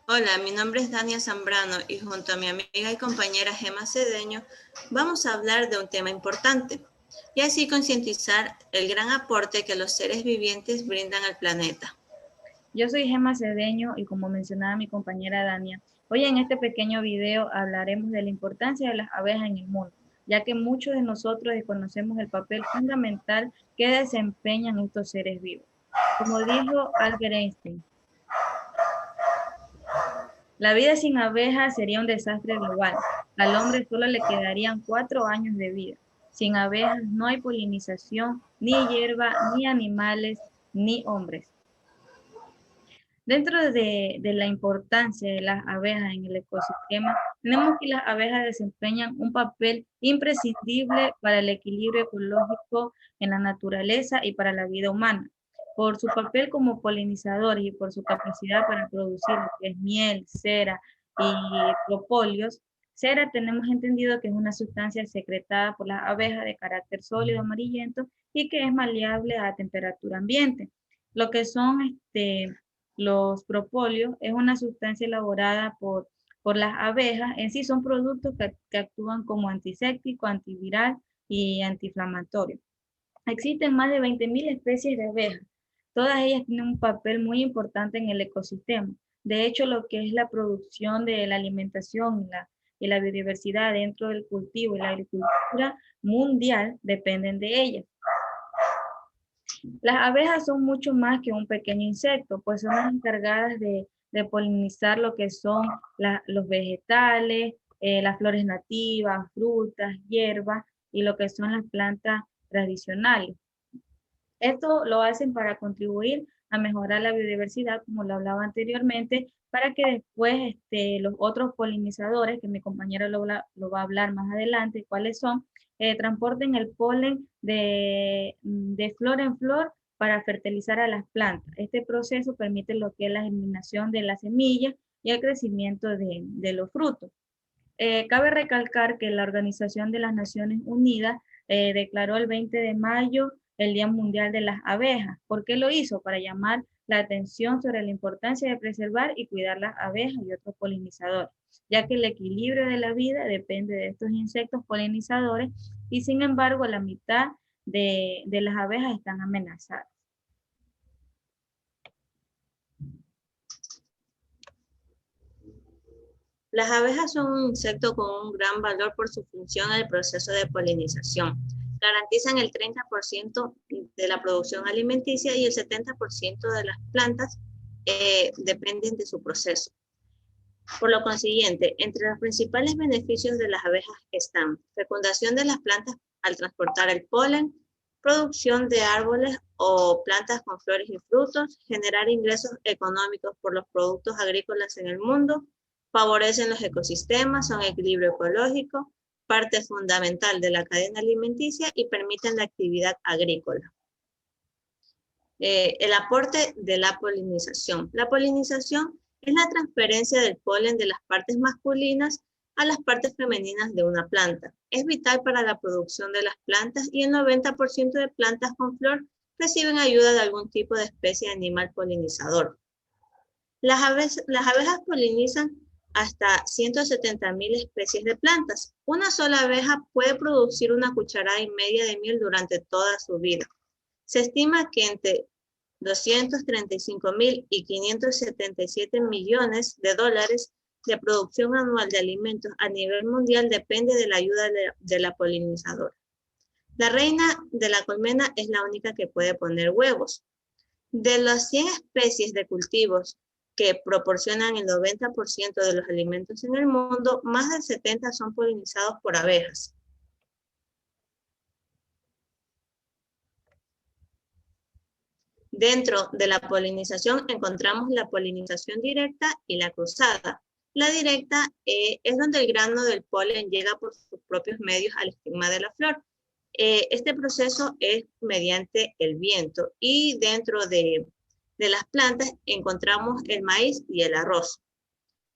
Hola, mi nombre es Dania Zambrano y junto a mi amiga y compañera Gema Cedeño vamos a hablar de un tema importante y así concientizar el gran aporte que los seres vivientes brindan al planeta. Yo soy Gema Cedeño y como mencionaba mi compañera Dania, hoy en este pequeño video hablaremos de la importancia de las abejas en el mundo, ya que muchos de nosotros desconocemos el papel fundamental que desempeñan estos seres vivos. Como dijo Albert Einstein, la vida sin abejas sería un desastre global. Al hombre solo le quedarían 4 años de vida. Sin abejas no hay polinización, ni hierba, ni animales, ni hombres. Dentro de la importancia de las abejas en el ecosistema, tenemos que las abejas desempeñan un papel imprescindible para el equilibrio ecológico en la naturaleza y para la vida humana. Por su papel como polinizadores y por su capacidad para producir lo que es miel, cera y propóleos, cera tenemos entendido que es una sustancia secretada por las abejas de carácter sólido amarillento y que es maleable a temperatura ambiente. Lo que son los propóleos es una sustancia elaborada por las abejas. En sí son productos que actúan como antiséptico, antiviral y antiinflamatorio. Existen más de 20.000 especies de abejas. Todas ellas tienen un papel muy importante en el ecosistema. De hecho, lo que es la producción de la alimentación y la biodiversidad dentro del cultivo y la agricultura mundial dependen de ellas. Las abejas son mucho más que un pequeño insecto, pues son las encargadas de polinizar lo que son los vegetales, las flores nativas, frutas, hierbas y lo que son las plantas tradicionales. Esto lo hacen para contribuir a mejorar la biodiversidad, como lo hablaba anteriormente, para que después los otros polinizadores, que mi compañero lo va a hablar más adelante, cuáles son, transporten el polen de flor en flor para fertilizar a las plantas. Este proceso permite lo que es la germinación de las semillas y el crecimiento de los frutos. Cabe recalcar que la Organización de las Naciones Unidas declaró el 20 de mayo el Día Mundial de las Abejas. ¿Por qué lo hizo? Para llamar la atención sobre la importancia de preservar y cuidar las abejas y otros polinizadores, ya que el equilibrio de la vida depende de estos insectos polinizadores y sin embargo la mitad de las abejas están amenazadas. Las abejas son un insecto con un gran valor por su función en el proceso de polinización. Garantizan el 30% de la producción alimenticia y el 70% de las plantas dependen de su proceso. Por lo consiguiente, entre los principales beneficios de las abejas están fecundación de las plantas al transportar el polen, producción de árboles o plantas con flores y frutos, generar ingresos económicos por los productos agrícolas en el mundo, favorecen los ecosistemas, son equilibrio ecológico, parte fundamental de la cadena alimenticia y permiten la actividad agrícola. El aporte de la polinización. La polinización es la transferencia del polen de las partes masculinas a las partes femeninas de una planta. Es vital para la producción de las plantas y el 90% de plantas con flor reciben ayuda de algún tipo de especie de animal polinizador. Las abejas polinizan hasta 170.000 especies de plantas. Una sola abeja puede producir una cucharada y media de miel durante toda su vida. Se estima que entre 235.000 y 577 millones de dólares de producción anual de alimentos a nivel mundial depende de la ayuda de la polinizadora. La reina de la colmena es la única que puede poner huevos. De las 100 especies de cultivos que proporcionan el 90% de los alimentos en el mundo, más del 70 son polinizados por abejas. Dentro de la polinización encontramos la polinización directa y la cruzada. La directa es donde el grano del polen llega por sus propios medios al estigma de la flor. Este proceso es mediante el viento y dentro de las plantas encontramos el maíz y el arroz,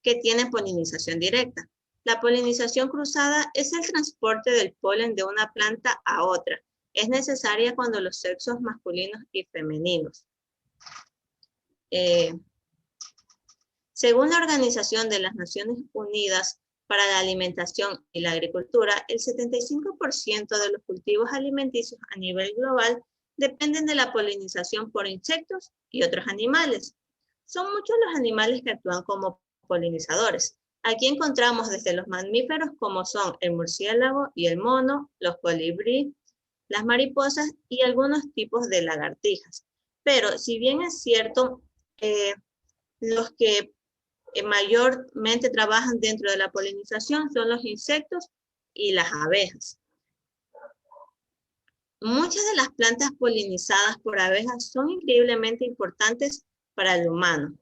que tienen polinización directa. La polinización cruzada es el transporte del polen de una planta a otra. Es necesaria cuando los sexos masculinos y femeninos Según la Organización de las Naciones Unidas para la Alimentación y la Agricultura, el 75% de los cultivos alimenticios a nivel global dependen de la polinización por insectos y otros animales. Son muchos los animales que actúan como polinizadores. Aquí encontramos desde los mamíferos como son el murciélago y el mono, los colibrí, las mariposas y algunos tipos de lagartijas. Pero si bien es cierto, los que mayormente trabajan dentro de la polinización son los insectos y las abejas. Muchas de las plantas polinizadas por abejas son increíblemente importantes para el humano.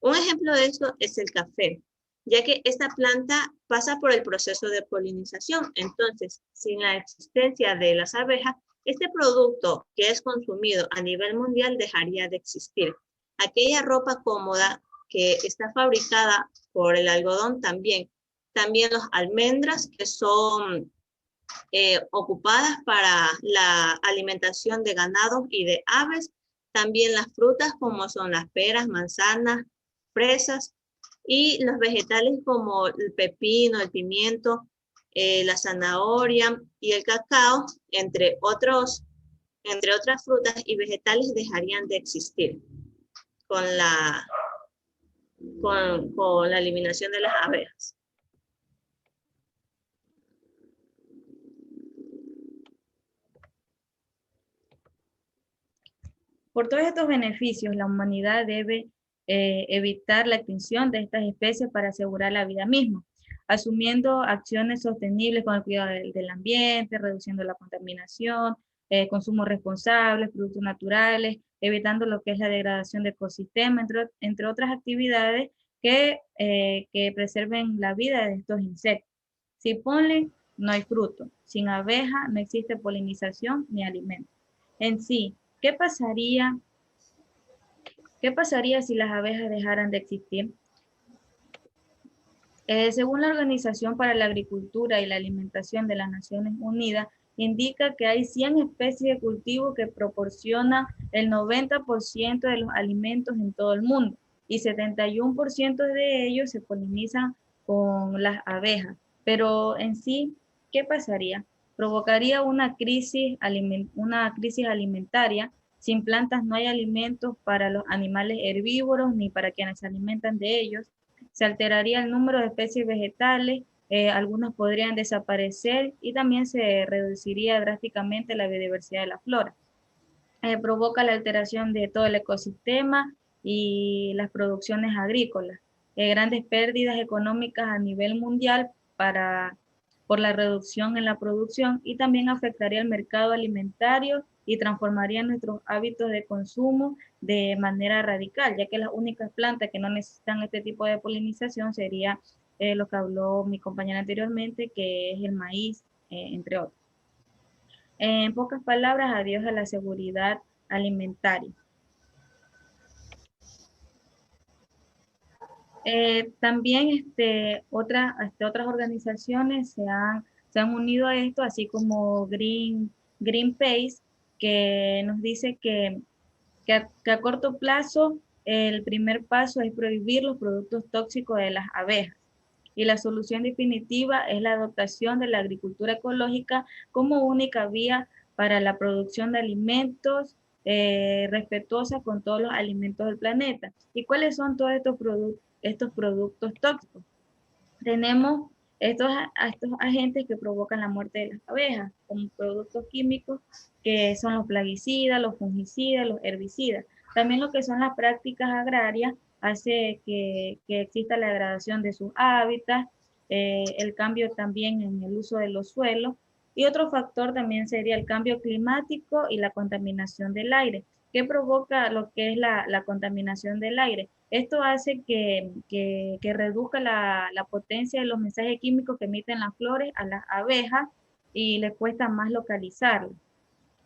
Un ejemplo de esto es el café, ya que esta planta pasa por el proceso de polinización. Entonces, sin la existencia de las abejas, este producto que es consumido a nivel mundial dejaría de existir. Aquella ropa cómoda que está fabricada por el algodón también. También las almendras que son ocupadas para la alimentación de ganados y de aves. También las frutas como son las peras, manzanas, fresas y los vegetales como el pepino, el pimiento, la zanahoria y el cacao, entre otras frutas y vegetales dejarían de existir con la eliminación de las abejas. Por todos estos beneficios, la humanidad debe evitar la extinción de estas especies para asegurar la vida misma, asumiendo acciones sostenibles con el cuidado del ambiente, reduciendo la contaminación, consumo responsable, productos naturales, evitando lo que es la degradación de ecosistemas, entre otras actividades que preserven la vida de estos insectos. Sin polen no hay fruto, sin abeja no existe polinización ni alimento. En sí, ¿qué pasaría si las abejas dejaran de existir? Según la Organización para la Agricultura y la Alimentación de las Naciones Unidas, indica que hay 100 especies de cultivo que proporcionan el 90% de los alimentos en todo el mundo y 71% de ellos se polinizan con las abejas. Pero en sí, ¿qué pasaría? Provocaría una crisis alimentaria. Sin plantas no hay alimentos para los animales herbívoros ni para quienes se alimentan de ellos. Se alteraría el número de especies vegetales, algunos podrían desaparecer y también se reduciría drásticamente la biodiversidad de la flora. Provoca la alteración de todo el ecosistema y las producciones agrícolas. Grandes pérdidas económicas a nivel mundial por la reducción en la producción y también afectaría el mercado alimentario y transformaría nuestros hábitos de consumo de manera radical, ya que las únicas plantas que no necesitan este tipo de polinización sería lo que habló mi compañera anteriormente, que es el maíz, entre otros. En pocas palabras, adiós a la seguridad alimentaria. También otras organizaciones se han unido a esto, así como Greenpeace, que nos dice que a corto plazo el primer paso es prohibir los productos tóxicos de las abejas. Y la solución definitiva es la adoptación de la agricultura ecológica como única vía para la producción de alimentos respetuosa con todos los alimentos del planeta. ¿Y cuáles son todos estos productos tóxicos? Tenemos estos agentes que provocan la muerte de las abejas, como productos químicos que son los plaguicidas, los fungicidas, los herbicidas. También lo que son las prácticas agrarias hace que exista la degradación de sus hábitats, el cambio también en el uso de los suelos. Y otro factor también sería el cambio climático y la contaminación del aire. ¿Qué provoca lo que es la contaminación del aire? Esto hace que reduzca la potencia de los mensajes químicos que emiten las flores a las abejas y les cuesta más localizarlos.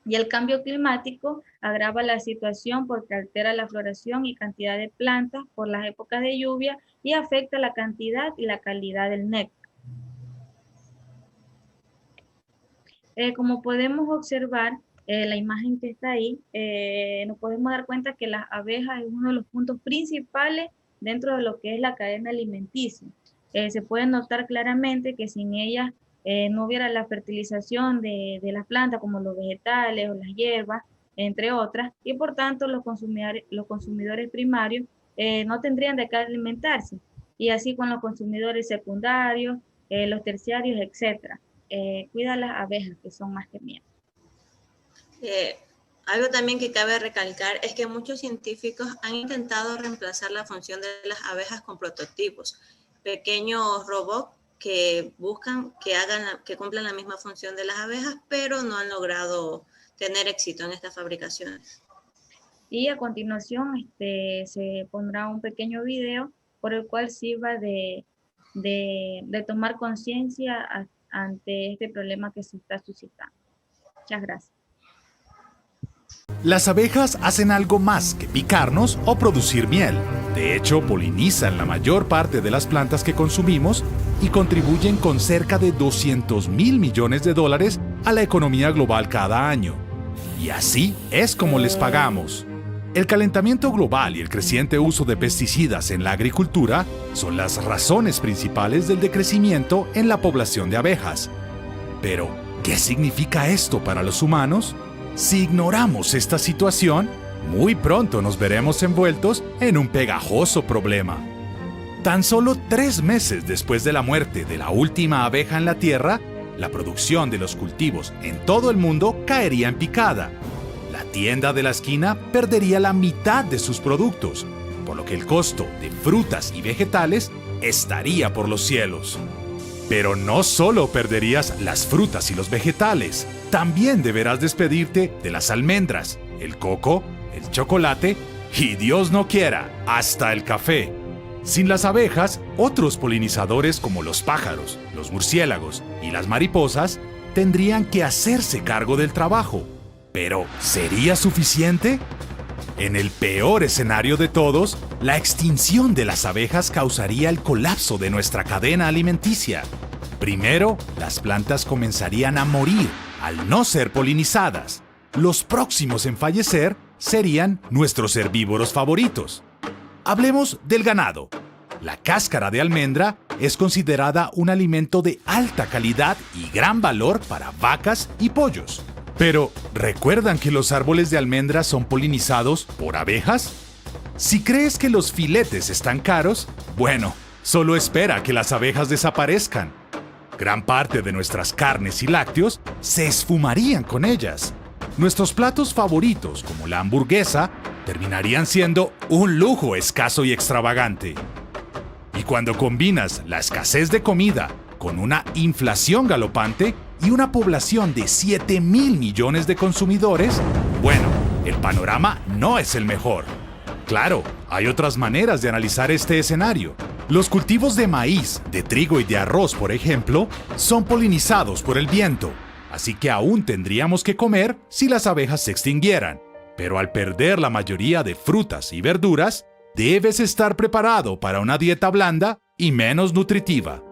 Y el cambio climático agrava la situación porque altera la floración y cantidad de plantas por las épocas de lluvia y afecta la cantidad y la calidad del néctar. Como podemos observar, la imagen que está ahí, nos podemos dar cuenta que las abejas es uno de los puntos principales dentro de lo que es la cadena alimenticia. Se puede notar claramente que sin ellas no hubiera la fertilización de las plantas como los vegetales o las hierbas, entre otras, y por tanto los consumidores primarios no tendrían de qué alimentarse, y así con los consumidores secundarios, los terciarios, etc. Cuida las abejas, que son más que miel. Algo también que cabe recalcar es que muchos científicos han intentado reemplazar la función de las abejas con prototipos, pequeños robots que buscan que cumplan la misma función de las abejas, pero no han logrado tener éxito en estas fabricaciones. Y a continuación se pondrá un pequeño video por el cual sirva de tomar conciencia ante este problema que se está suscitando. Muchas gracias. Las abejas hacen algo más que picarnos o producir miel. De hecho, polinizan la mayor parte de las plantas que consumimos y contribuyen con cerca de $200 mil millones a la economía global cada año. Y así es como les pagamos. El calentamiento global y el creciente uso de pesticidas en la agricultura son las razones principales del decrecimiento en la población de abejas. Pero, ¿qué significa esto para los humanos? Si ignoramos esta situación, muy pronto nos veremos envueltos en un pegajoso problema. Tan solo 3 meses después de la muerte de la última abeja en la Tierra, la producción de los cultivos en todo el mundo caería en picada. La tienda de la esquina perdería la mitad de sus productos, por lo que el costo de frutas y vegetales estaría por los cielos. Pero no solo perderías las frutas y los vegetales, también deberás despedirte de las almendras, el coco, el chocolate y, Dios no quiera, hasta el café. Sin las abejas, otros polinizadores como los pájaros, los murciélagos y las mariposas tendrían que hacerse cargo del trabajo. ¿Pero sería suficiente? En el peor escenario de todos, la extinción de las abejas causaría el colapso de nuestra cadena alimenticia. Primero, las plantas comenzarían a morir al no ser polinizadas. Los próximos en fallecer serían nuestros herbívoros favoritos. Hablemos del ganado. La cáscara de almendra es considerada un alimento de alta calidad y gran valor para vacas y pollos. Pero, ¿recuerdan que los árboles de almendra son polinizados por abejas? Si crees que los filetes están caros, bueno, solo espera a que las abejas desaparezcan. Gran parte de nuestras carnes y lácteos se esfumarían con ellas. Nuestros platos favoritos, como la hamburguesa, terminarían siendo un lujo escaso y extravagante. Y cuando combinas la escasez de comida con una inflación galopante y una población de 7,000 millones de consumidores, bueno, el panorama no es el mejor. Claro, hay otras maneras de analizar este escenario. Los cultivos de maíz, de trigo y de arroz, por ejemplo, son polinizados por el viento, así que aún tendríamos que comer si las abejas se extinguieran. Pero al perder la mayoría de frutas y verduras, debes estar preparado para una dieta blanda y menos nutritiva.